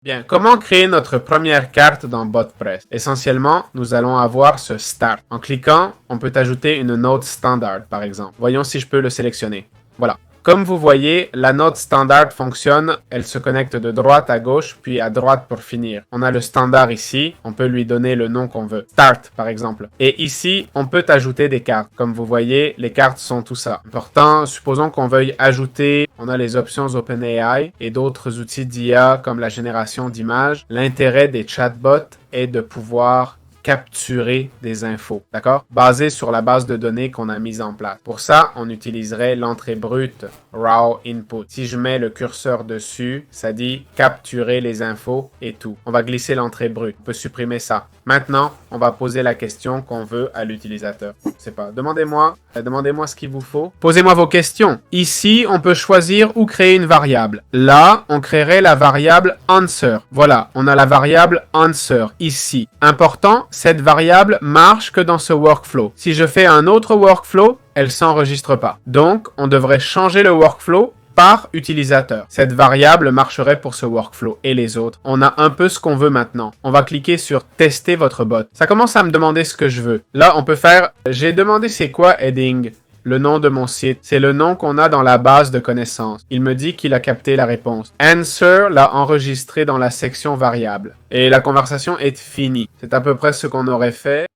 Bien, comment créer notre première carte dans BotPress? Essentiellement, nous allons avoir ce Start. En cliquant, on peut ajouter une note standard, par exemple. Voyons si je peux le sélectionner. Voilà. Comme vous voyez, la note standard fonctionne, elle se connecte de droite à gauche, puis à droite pour finir. On a le standard ici, on peut lui donner le nom qu'on veut. Start, par exemple. Et ici, on peut ajouter des cartes. Comme vous voyez, les cartes sont tout ça. Important, supposons qu'on veuille ajouter, on a les options OpenAI et d'autres outils d'IA comme la génération d'images. L'intérêt des chatbots est de pouvoir capturer des infos, d'accord? Basé sur la base de données qu'on a mise en place. Pour ça, on utiliserait l'entrée brute raw input. Si je mets le curseur dessus, ça dit capturer les infos et tout. On va glisser l'entrée brute. On peut supprimer ça. Maintenant, on va poser la question qu'on veut à l'utilisateur. Je sais pas. Demandez-moi ce qu'il vous faut. Posez-moi vos questions. Ici, on peut choisir ou créer une variable. Là, on créerait la variable answer. Voilà, on a la variable answer ici. Important, cette variable marche que dans ce workflow. Si je fais un autre workflow, elle s'enregistre pas. Donc, on devrait changer le workflow par utilisateur. Cette variable marcherait pour ce workflow et les autres. On a un peu ce qu'on veut maintenant. On va cliquer sur tester votre bot. Ça commence à me demander ce que je veux. Là, on peut faire, j'ai demandé c'est quoi heading, le nom de mon site. C'est le nom qu'on a dans la base de connaissances. Il me dit qu'il a capté la réponse. Answer l'a enregistré dans la section variable. Et la conversation est finie. C'est à peu près ce qu'on aurait fait.